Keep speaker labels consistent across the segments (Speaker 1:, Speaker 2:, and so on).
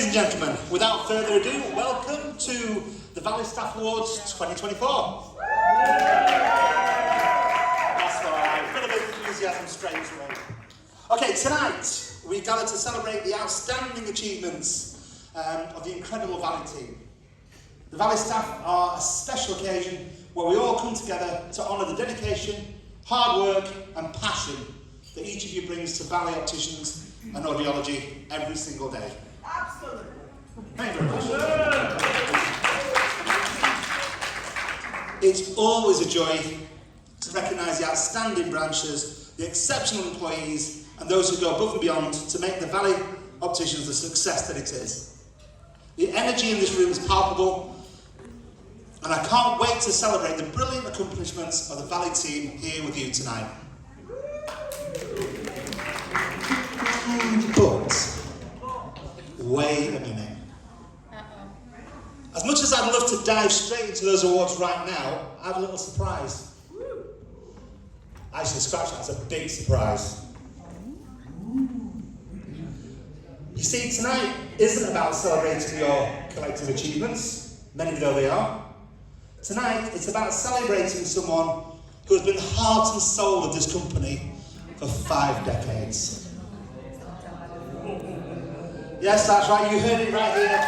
Speaker 1: and gentlemen, without further ado, welcome to the Valley Staff Awards 2024. That's all right, a bit of enthusiasm straight away. Okay, tonight we gather to celebrate the outstanding achievements of the incredible Valley team. The Valley staff are a special occasion where we all come together to honour the dedication, hard work and passion that each of you brings to Valley Opticians and Audiology every single day.
Speaker 2: Absolutely.
Speaker 1: Thank you very much. It's always a joy to recognise the outstanding branches, the exceptional employees and those who go above and beyond to make the Valley Opticians the success that it is. The energy in this room is palpable and I can't wait to celebrate the brilliant accomplishments of the Valley team here with you tonight. But, wait a minute. As much as I'd love to dive straight into those awards right now, I have a little surprise. Actually, scratch that, it's a big surprise. You see, tonight isn't about celebrating your collective achievements, many though they are. Tonight, it's about celebrating someone who has been the heart and soul of this company for 5 decades. Yes, that's right, you heard it right here.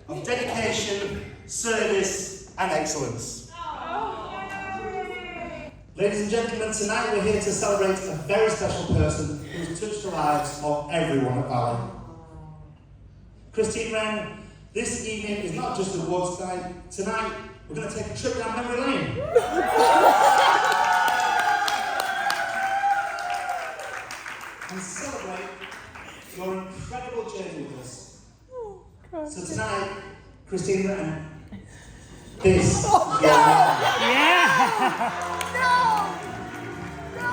Speaker 1: Of dedication, service and excellence. Ladies and gentlemen, tonight we're here to celebrate a very special person who's touched the lives of everyone at Valley. Wrenn, this evening is not just awards night. Tonight we're going to take a trip down memory lane. And celebrate your incredible journey with us. So tonight, Wrenn, this is your moment.
Speaker 2: Yeah! No! No!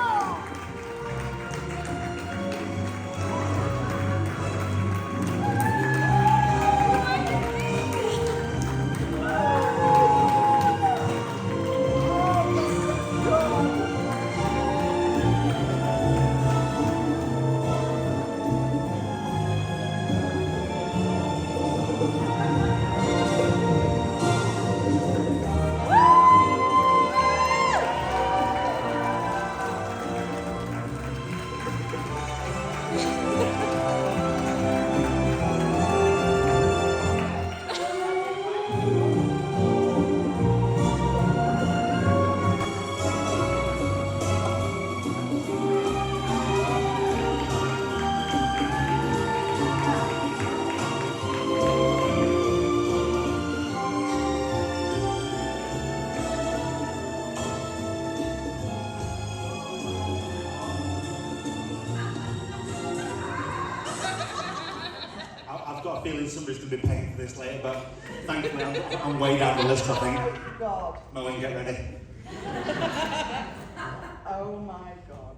Speaker 1: I've got a feeling somebody's going to be paying for this later, but thankfully I'm way down the list, I think.
Speaker 2: Oh, God.
Speaker 1: Moen, get ready.
Speaker 2: Oh, my God.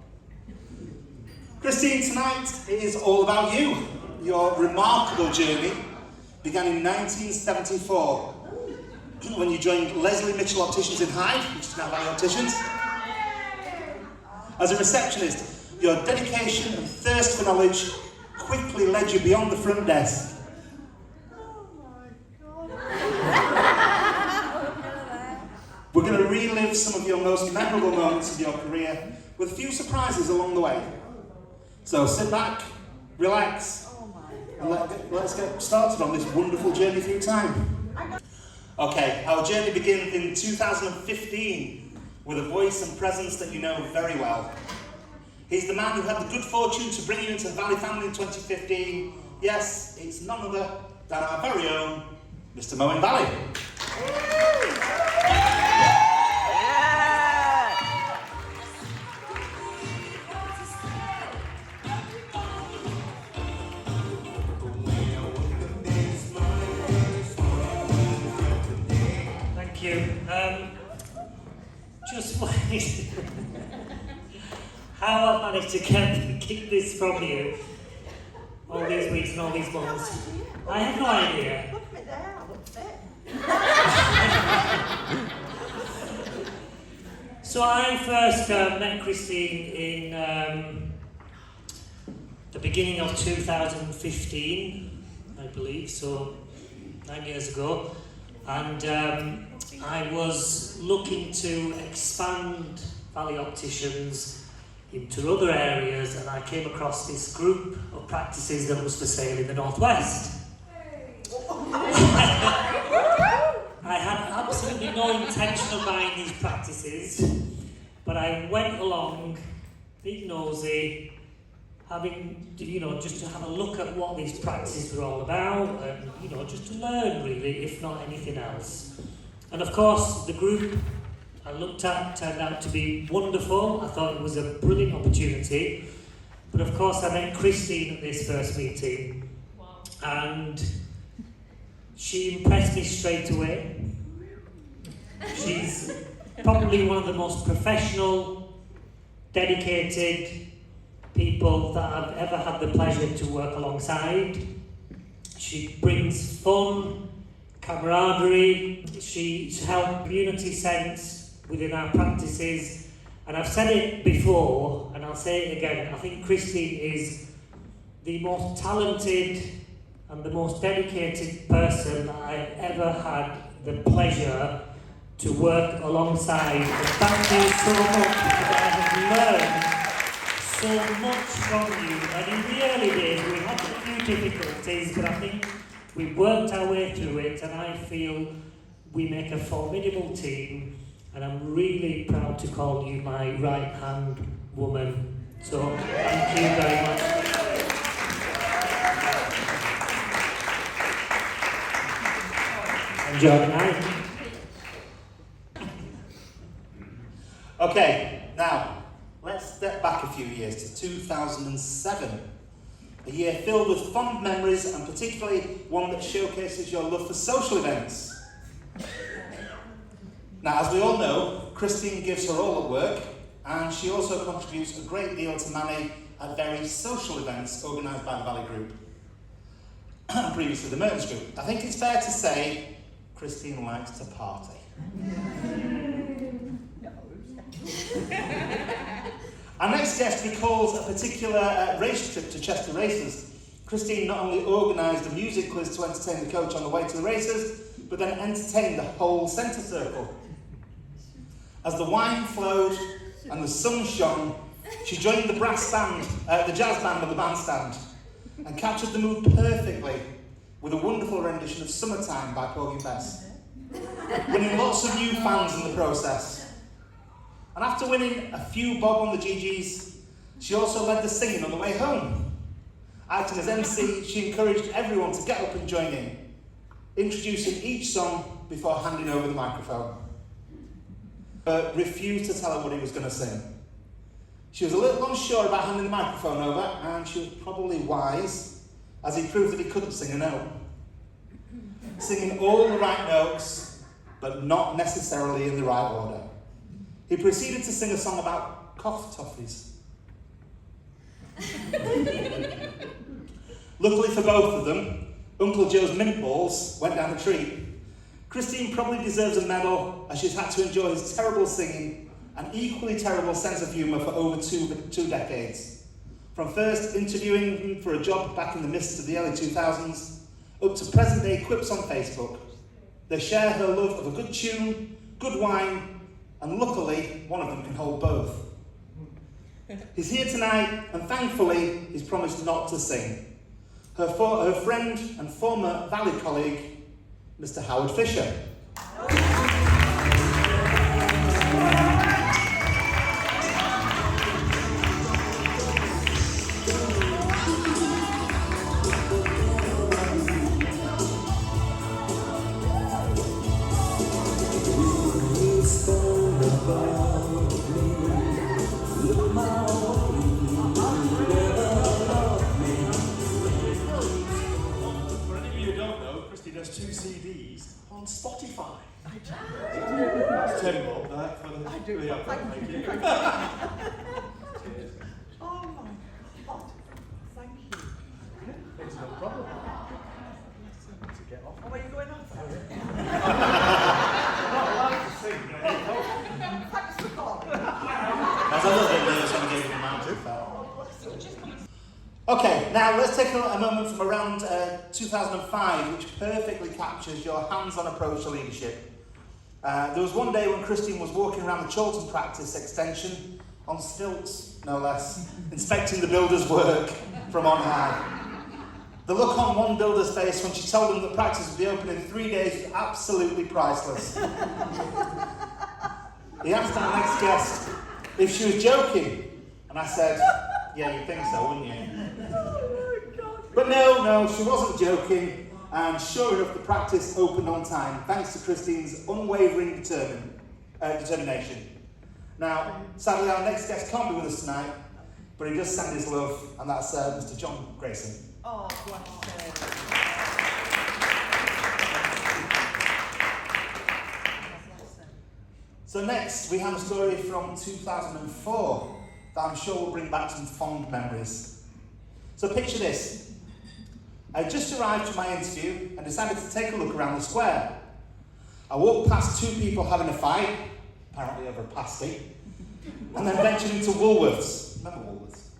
Speaker 1: Christine, tonight is all about you. Your remarkable journey began in 1974 when you joined Leslie Mitchell Opticians in Hyde, which is now Valley Opticians. As a receptionist, your dedication and thirst for knowledge quickly led you beyond the front desk.
Speaker 2: Oh, my God.
Speaker 1: We're going to relive some of your most memorable moments of your career with a few surprises along the way. So sit back, relax, and let's get started on this wonderful journey through time. Okay, our journey begins in 2015 with a voice and presence that you know very well. He's the man who had the good fortune to bring you into the Valley family in 2015. Yes, it's none other than our very own Mr. Moen Valley.
Speaker 3: Thank you. Just wait. How I managed to keep this from you, all these weeks and all these months? I have no idea.
Speaker 2: Look at me there, I look fit.
Speaker 3: So I first met Christine in the beginning of 2015, I believe, so 9 years ago. And I was looking to expand Valley Opticians into other areas, and I came across this group of practices that was for sale in the Northwest. I had absolutely no intention of buying these practices, but I went along, big nosy, having, just to have a look at what these practices were all about, and, just to learn really, if not anything else. And of course, the group I looked at turned out to be wonderful. I thought it was a brilliant opportunity. But of course, I met Christine at this first meeting, and she impressed me straight away. She's probably one of the most professional, dedicated people that I've ever had the pleasure to work alongside. She brings fun, camaraderie, she's helped community sense within our practices, and I've said it before and I'll say it again, I think Christine is the most talented and the most dedicated person that I've ever had the pleasure to work alongside. And thank you so much, because I have learned so much from you. And in the early days we had a few difficulties, but I think we worked our way through it, and I feel we make a formidable team, and I'm really proud to call you my right-hand woman. So thank you very much. Enjoy the night.
Speaker 1: Okay, now let's step back a few years to 2007. A year filled with fond memories, and particularly one that showcases your love for social events. Now, as we all know, Christine gives her all at work, and she also contributes a great deal to many at very social events organised by the Valley Group, and previously the Mertens Group. I think it's fair to say Christine likes to party. Our next guest recalls a particular race trip to Chester Races. Christine not only organised a music quiz to entertain the coach on the way to the races, but then entertained the whole centre circle. As the wine flowed and the sun shone, she joined the jazz band on the bandstand, and captured the mood perfectly with a wonderful rendition of Summertime by Porgy and Bess, winning lots of new fans in the process. And after winning a few bob on the GGs, she also led the singing on the way home. Acting as MC, she encouraged everyone to get up and join in, introducing each song before handing over the microphone. But refused to tell her what he was going to sing. She was a little unsure about handing the microphone over, and she was probably wise, as he proved that he couldn't sing a note. Singing all the right notes, but not necessarily in the right order. He proceeded to sing a song about cough toffees. Luckily for both of them, Uncle Joe's mint balls went down the treat. Christine probably deserves a medal, as she's had to endure his terrible singing and equally terrible sense of humour for over two decades. From first interviewing him for a job back in the mists of the early 2000s, up to present-day quips on Facebook. They share her love of a good tune, good wine, and luckily, one of them can hold both. He's here tonight, and thankfully, he's promised not to sing. Her friend and former Valley colleague, Mr. Howard Fisher.
Speaker 4: Two CDs on Spotify.
Speaker 1: Okay, now let's take a moment from around 2005, which perfectly captures your hands-on approach to leadership. There was one day when Christine was walking around the Chorlton practice extension on stilts, no less, inspecting the builder's work from on high. The look on one builder's face when she told them that practice would be open in 3 days was absolutely priceless. He asked our next guest if she was joking, and I said, yeah, you'd think so, wouldn't you? But no, she wasn't joking, and sure enough, the practice opened on time, thanks to Christine's unwavering determination. Now, sadly, our next guest can't be with us tonight, but he does send his love, and that's Mr. John Grayson.
Speaker 2: Oh, bless him.
Speaker 1: So next, we have a story from 2004 that I'm sure will bring back some fond memories. So picture this. I just arrived from my interview and decided to take a look around the square. I walked past two people having a fight, apparently over a pasty, and then ventured into Woolworths. Remember Woolworths?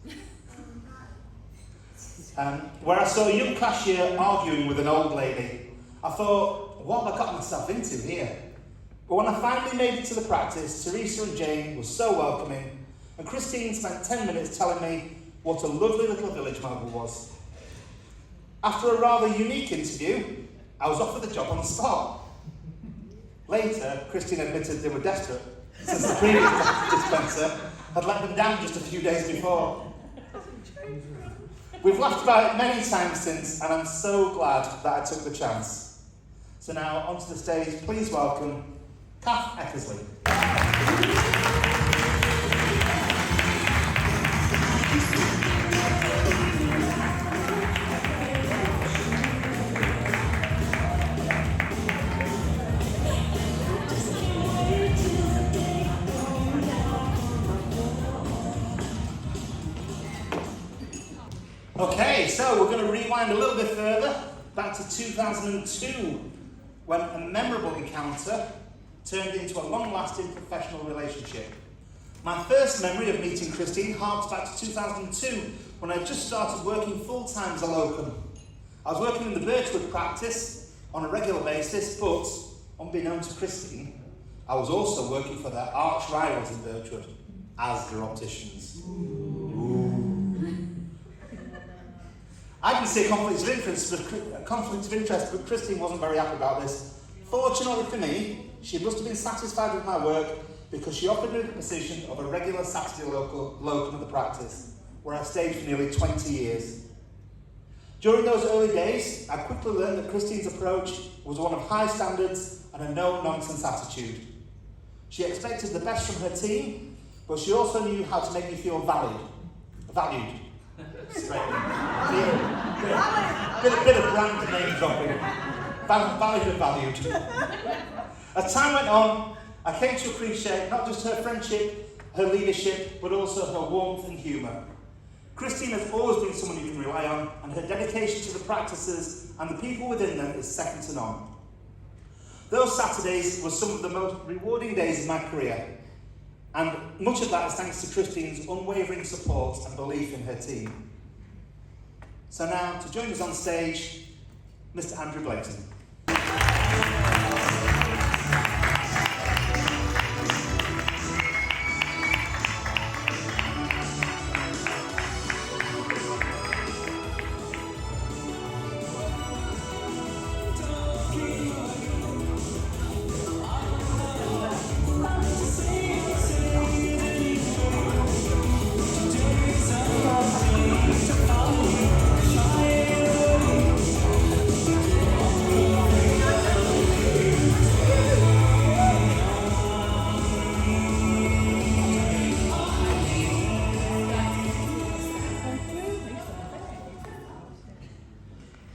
Speaker 1: Where I saw a young cashier arguing with an old lady. I thought, what have I got myself into here? But when I finally made it to the practice, Teresa and Jane were so welcoming, and Christine spent 10 minutes telling me what a lovely little village Melbourne was. After a rather unique interview, I was offered the job on the spot. Later, Christine admitted they were desperate, since the previous dispenser had let them down just a few days before. We've laughed about it many times since, and I'm so glad that I took the chance. So now, onto the stage, please welcome Kath Eckersley. Okay, so we're going to rewind a little bit further, back to 2002, when a memorable encounter turned into a long-lasting professional relationship. My first memory of meeting Christine harks back to 2002, when I just started working full-time as a locum. I was working in the Birchwood practice on a regular basis, but unbeknown to Christine, I was also working for their arch rivals in Birchwood, Asda Opticians. I didn't see a conflict of interest, but Christine wasn't very happy about this. Fortunately for me, she must have been satisfied with my work because she offered me the position of a regular Saturday locum at the practice, where I stayed for nearly 20 years. During those early days, I quickly learned that Christine's approach was one of high standards and a no-nonsense attitude. She expected the best from her team, but she also knew how to make me feel valued. Straight bit of brand name dropping. Valued and valued. As time went on, I came to appreciate not just her friendship, her leadership, but also her warmth and humour. Christine has always been someone you can rely on, and her dedication to the practices and the people within them is second to none. Those Saturdays were some of the most rewarding days of my career, and much of that is thanks to Christine's unwavering support and belief in her team. So now, to join us on stage, Mr. Andrew Blayton.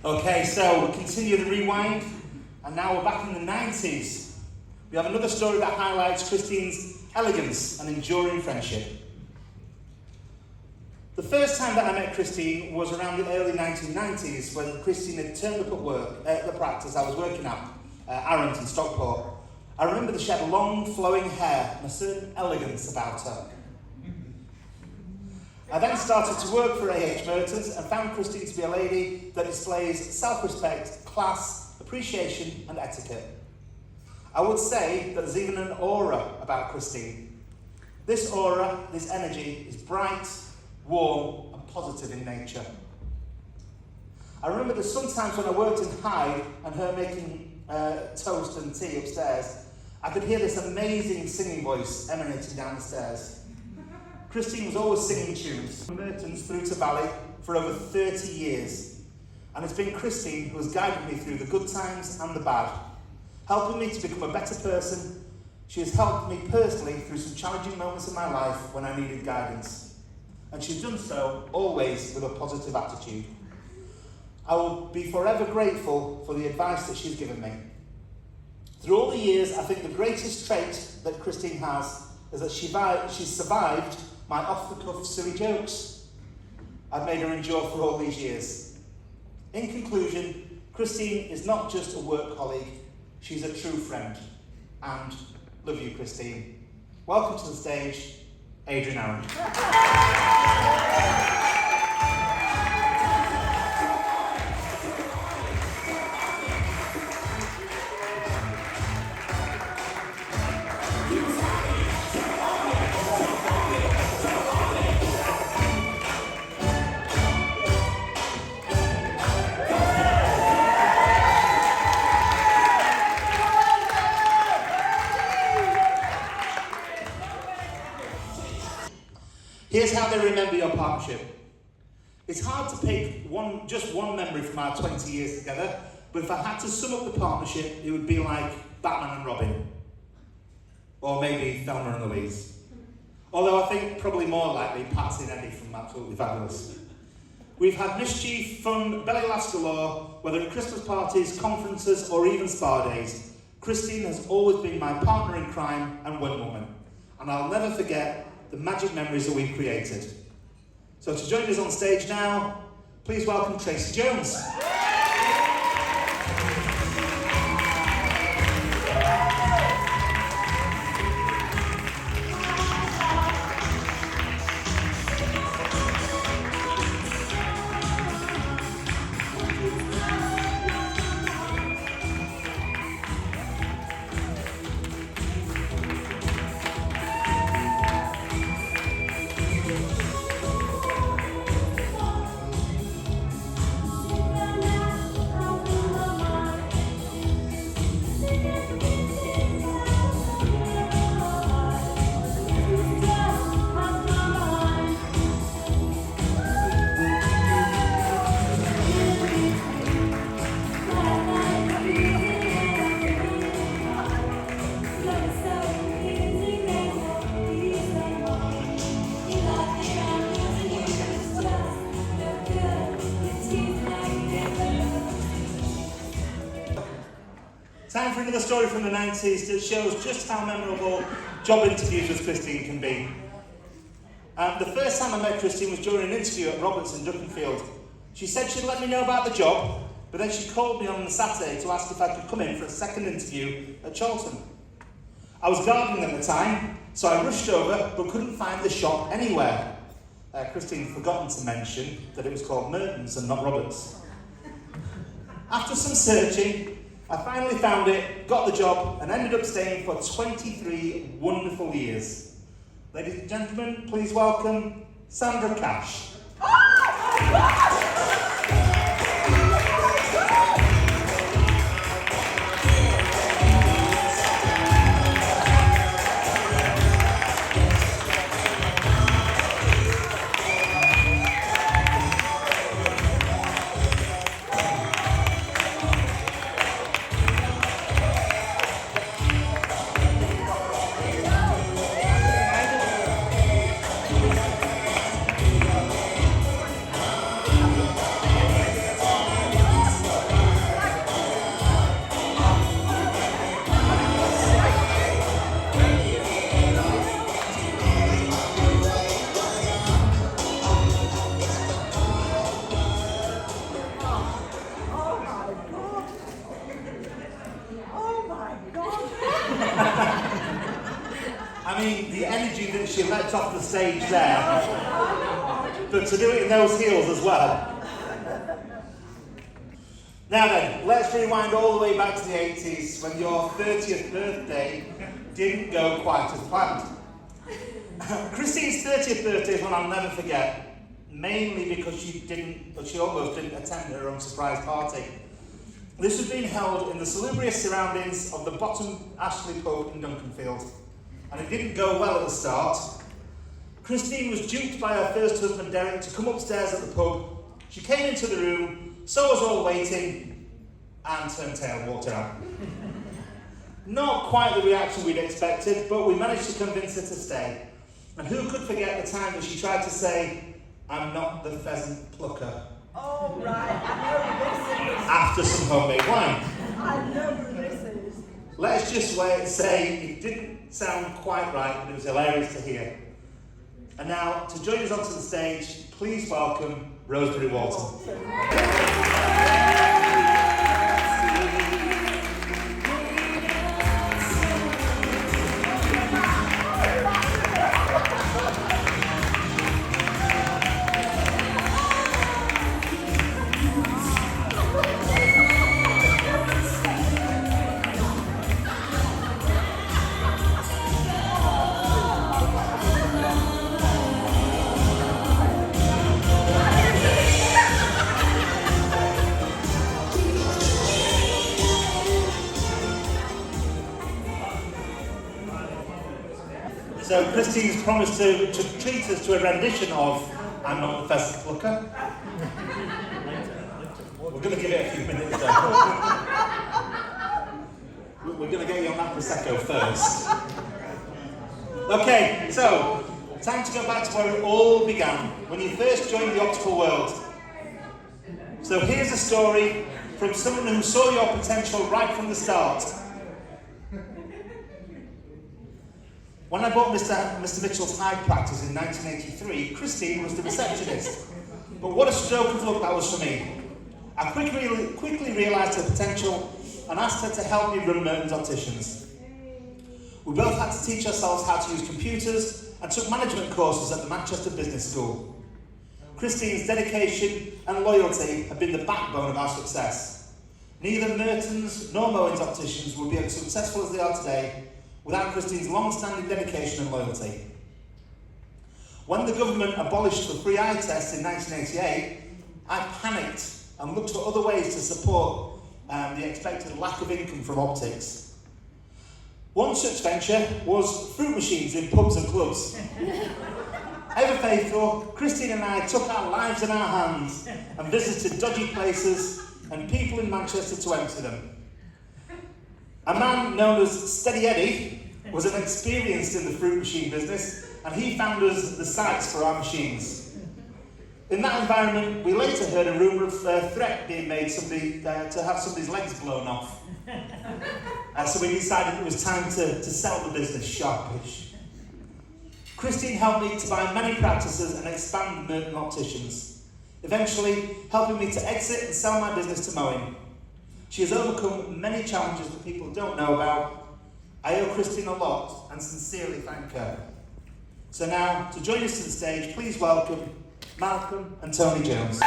Speaker 1: Okay, so we continue the rewind, and now we're back in the 90s. We have another story that highlights Christine's elegance and enduring friendship. The first time that I met Christine was around the early 1990s, when Christine had turned up at work, at the practice I was working at, Arrant in Stockport. I remember that she had long, flowing hair and a certain elegance about her. I then started to work for A.H. Mertens and found Christine to be a lady that displays self-respect, class, appreciation and etiquette. I would say that there's even an aura about Christine. This aura, this energy, is bright, warm and positive in nature. I remember that sometimes when I worked in Hyde and her making toast and tea upstairs, I could hear this amazing singing voice emanating down the stairs. Christine was always singing tunes from Mertens through to Valley for over 30 years. And it's been Christine who has guided me through the good times and the bad, helping me to become a better person. She has helped me personally through some challenging moments in my life when I needed guidance. And she's done so always with a positive attitude. I will be forever grateful for the advice that she's given me. Through all the years, I think the greatest trait that Christine has is that she's survived my off-the-cuff silly jokes I've made her endure for all these years. In conclusion, Christine is not just a work colleague, she's a true friend. And love you, Christine. Welcome to the stage, Adrian Aaron. Here's how they remember your partnership. It's hard to pick just one memory from our 20 years together, but if I had to sum up the partnership, it would be like Batman and Robin. Or maybe Thelma and Louise. Although I think probably more likely Patsy and Eddie from Absolutely Fabulous. We've had mischief, fun, belly laughs galore, whether at Christmas parties, conferences, or even spa days. Christine has always been my partner in crime and one woman, and I'll never forget the magic memories that we've created. So to join us on stage now, please welcome Tracy Jones. Time for another story from the 90s that shows just how memorable job interviews with Christine can be. The first time I met Christine was during an interview at Robertson, Duckenfield. She said she'd let me know about the job, but then she called me on the Saturday to ask if I could come in for a second interview at Charlton. I was gardening at the time, so I rushed over but couldn't find the shop anywhere. Christine had forgotten to mention that it was called Mertens and not Roberts. After some searching, I finally found it, got the job, and ended up staying for 23 wonderful years. Ladies and gentlemen, please welcome Sandra Cash. I mean, the energy that she lets off the stage there. but to do it in those heels as well. Now then, let's rewind all the way back to the 80s when your 30th birthday didn't go quite as planned. Christine's 30th birthday is one I'll never forget, mainly because she almost didn't attend her own surprise party. This was being held in the salubrious surroundings of the Bottom Ashley pub in Duncanfield, and it didn't go well at the start. Christine was duped by her first husband Derek to come upstairs at the pub. She came into the room, saw us all waiting, and turned tail and walked out. Not quite the reaction we'd expected, but we managed to convince her to stay. And who could forget the time that she tried to say, "I'm not the pheasant plucker,"
Speaker 2: Oh, right. I know this is.
Speaker 1: after some homemade wine.
Speaker 2: I know who this is.
Speaker 1: Let's just say it didn't sound quite right, but it was hilarious to hear. And now, to join us onto the stage, please welcome Rosemary Walton. So Christine's promised to treat us to a rendition of "I'm Not the Pheasant Plucker." We're going to give it a few minutes though. We're going to get you on that Prosecco first. Okay, so time to go back to where it all began, when you first joined the optical world. So here's a story from someone who saw your potential right from the start. When I bought Mr. Mitchell's hide practice in 1983, Christine was the receptionist. But what a stroke of luck that was for me. I quickly realised her potential and asked her to help me run Merton's Opticians. We both had to teach ourselves how to use computers and took management courses at the Manchester Business School. Christine's dedication and loyalty have been the backbone of our success. Neither Merton's nor Moen's Opticians would be as successful as they are today without Christine's long-standing dedication and loyalty. When the government abolished the free eye test in 1988, I panicked and looked for other ways to support the expected lack of income from optics. One such venture was fruit machines in pubs and clubs. Ever faithful, Christine and I took our lives in our hands and visited dodgy places and people in Manchester to empty them. A man known as Steady Eddie was an experienced in the fruit machine business, and he found us the sites for our machines. In that environment, we later heard a rumour of a threat being made to have somebody's legs blown off. So we decided it was time to sell the business sharpish. Christine helped me to buy many practices and expand Merton Opticians, eventually helping me to exit and sell my business to Moen. She has overcome many challenges that people don't know about. I owe Christine a lot and sincerely thank her. So now, to join us to the stage, please welcome Malcolm and Tony Jones.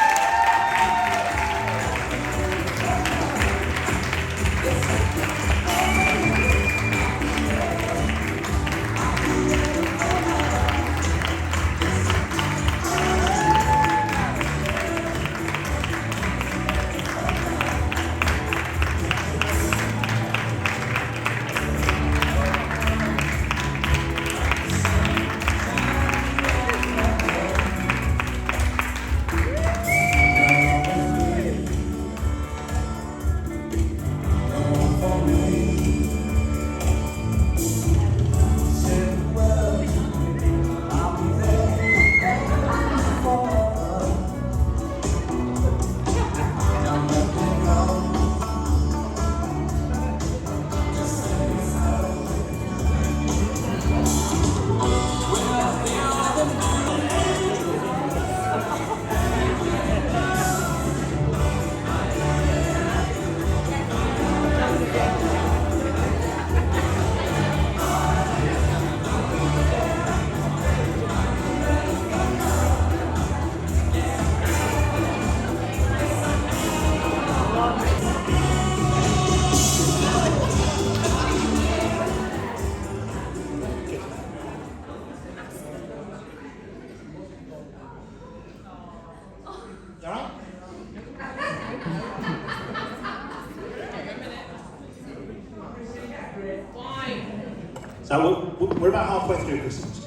Speaker 1: So we're about halfway through Christmas.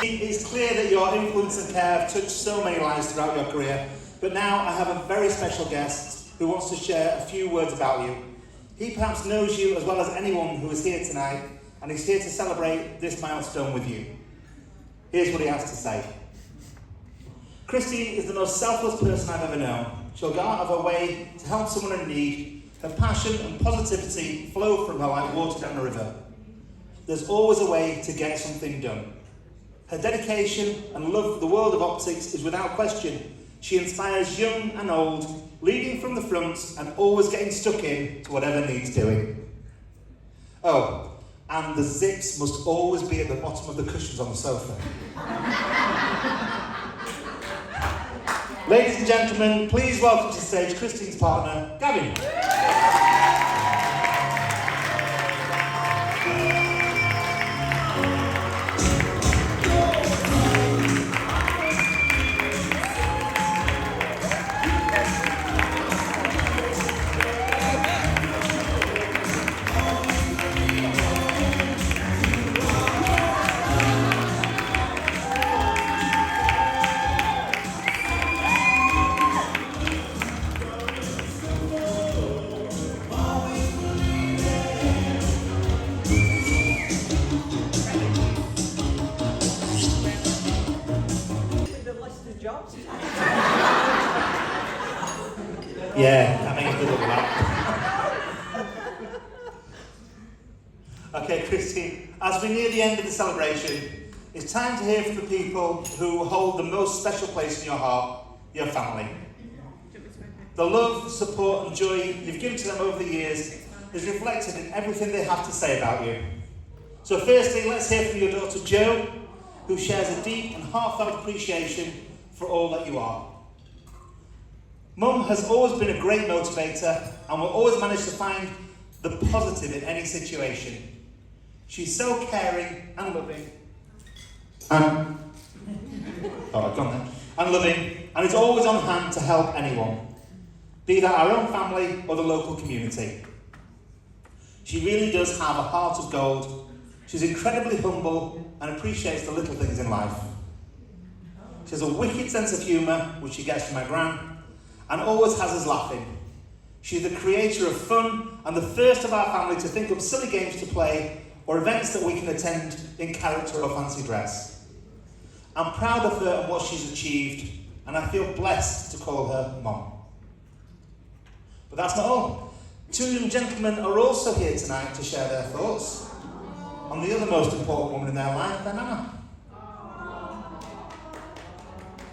Speaker 1: It's clear that your influence and care have touched so many lives throughout your career, but now I have a very special guest who wants to share a few words about you. He perhaps knows you as well as anyone who is here tonight, and he's here to celebrate this milestone with you. Here's what he has to say. Christy is the most selfless person I've ever known. She'll go out of her way to help someone in need. Her passion and positivity flow from her like water down a river. There's always a way to get something done. Her dedication and love for the world of optics is without question. She inspires young and old, leading from the front and always getting stuck in to whatever needs doing. Oh, and the zips must always be at the bottom of the cushions on the sofa. Ladies and gentlemen, please welcome to the stage Christine's partner, Gavin.
Speaker 2: Jobs.
Speaker 1: Yeah, I mean, good luck with that. Okay, Christine, as we near the end of the celebration, it's time to hear from the people who hold the most special place in your heart, your family. The love, support and joy you've given to them over the years is reflected in everything they have to say about you. So firstly, let's hear from your daughter Jo, who shares a deep and heartfelt appreciation for all that you are. Mum has always been a great motivator and will always manage to find the positive in any situation. She's so caring and loving and loving, and is always on hand to help anyone, be that our own family or the local community. She really does have a heart of gold. She's incredibly humble and appreciates the little things in life. She has a wicked sense of humour, which she gets from my gran, and always has us laughing. She's the creator of fun and the first of our family to think of silly games to play or events that we can attend in character or fancy dress. I'm proud of her and what she's achieved, and I feel blessed to call her Mum. But that's not all. Two young gentlemen are also here tonight to share their thoughts on the other most important woman in their life, their Nana.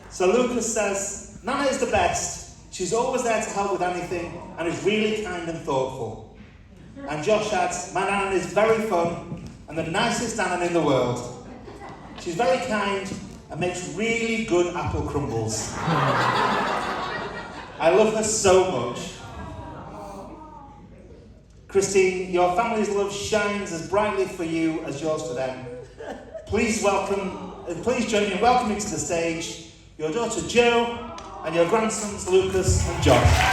Speaker 1: So Lucas says, Nana is the best. She's always there to help with anything and is really kind and thoughtful. And Josh adds, my Nana is very fun and the nicest Nana in the world. She's very kind and makes really good apple crumbles. I love her so much. Christine, your family's love shines as brightly for you as yours for them. Please join me in welcoming to the stage your daughter Jo and your grandsons Lucas and Josh.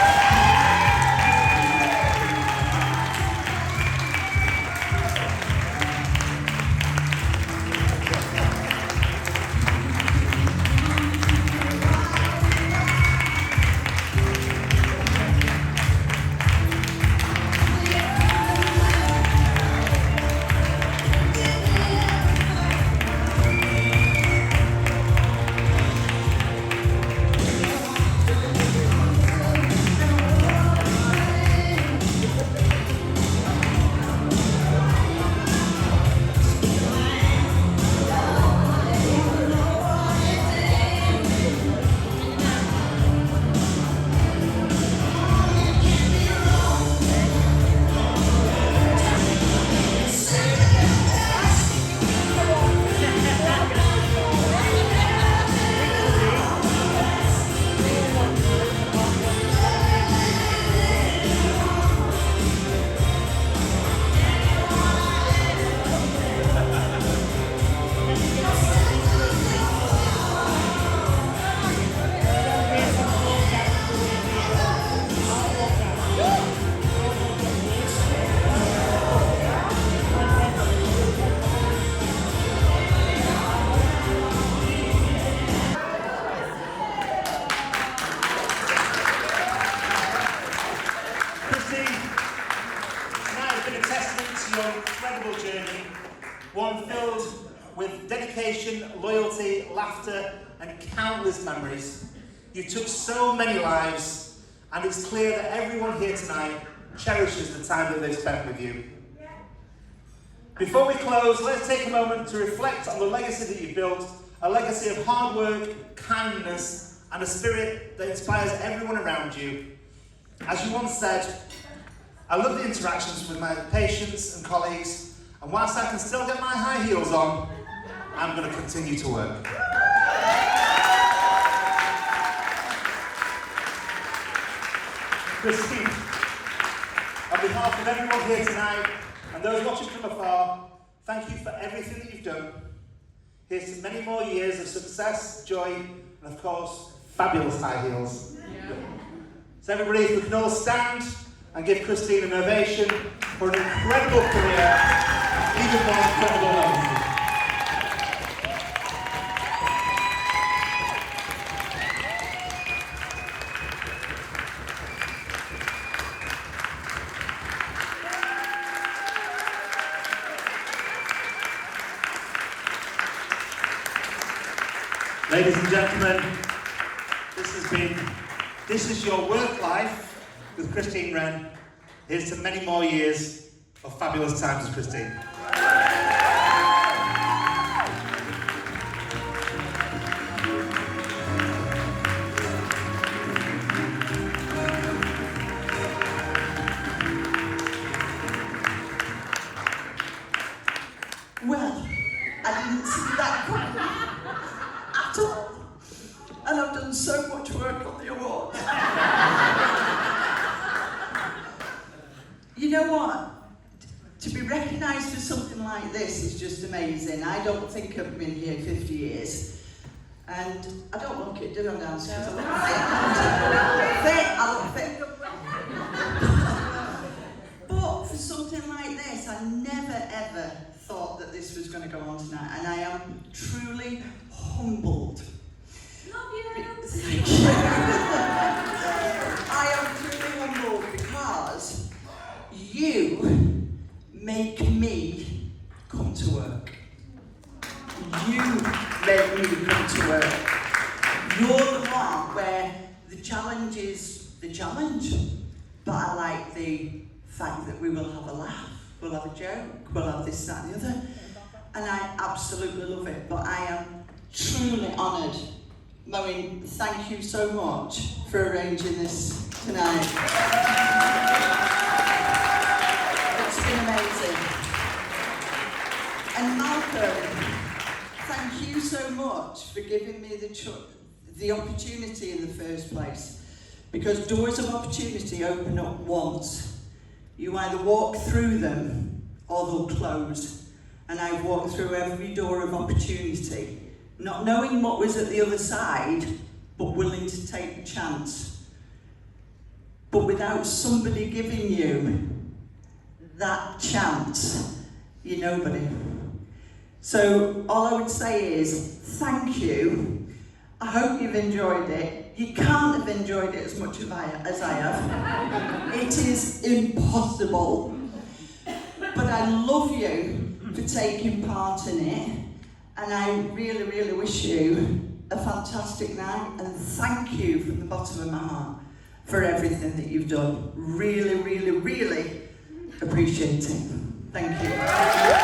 Speaker 1: with dedication, loyalty, laughter, and countless memories. You took so many lives, and it's clear that everyone here tonight cherishes the time that they've spent with you. Before we close, let's take a moment to reflect on the legacy that you've built, a legacy of hard work, kindness, and a spirit that inspires everyone around you. As you once said, I love the interactions with my patients and colleagues, and whilst I can still get my high heels on, I'm going to continue to work. Christine, on behalf of everyone here tonight, and those watching from afar, thank you for everything that you've done. Here's to many more years of success, joy, and of course, fabulous high heels. So everybody, if we can all stand and give Christine an ovation for an incredible career, even more incredible legacy. Ladies and gentlemen, this is your work life with Christine Wrenn. Here's to many more years of fabulous times with Christine.
Speaker 2: Well, I didn't see that coming at all. And I've done so much work on the awards. You know what? To be recognised for something like this is just amazing. I don't think I've been here 50 years. And I don't look it, do I, downstairs? I look fit. But for something like this, I never ever thought that this was going to go on tonight. And I am truly humbled. Thank you. I am truly humbled because you make me come to work. You make me come to work. You're the one where the challenge is the challenge, but I like the fact that we will have a laugh, we'll have a joke, we'll have this, that, and the other, and I absolutely love it. But I am truly honoured. Moen, thank you so much for arranging this tonight. It's been amazing. And Malcolm, thank you so much for giving me the opportunity in the first place. Because doors of opportunity open up once. You either walk through them or they'll close. And I've walked through every door of opportunity, not knowing what was at the other side, but willing to take the chance. But without somebody giving you that chance, you're nobody. So all I would say is, thank you. I hope you've enjoyed it. You can't have enjoyed it as much as I have. It is impossible. But I love you for taking part in it. And I really, really wish you a fantastic night, and thank you from the bottom of my heart for everything that you've done. Really, really, really appreciate it. Thank you.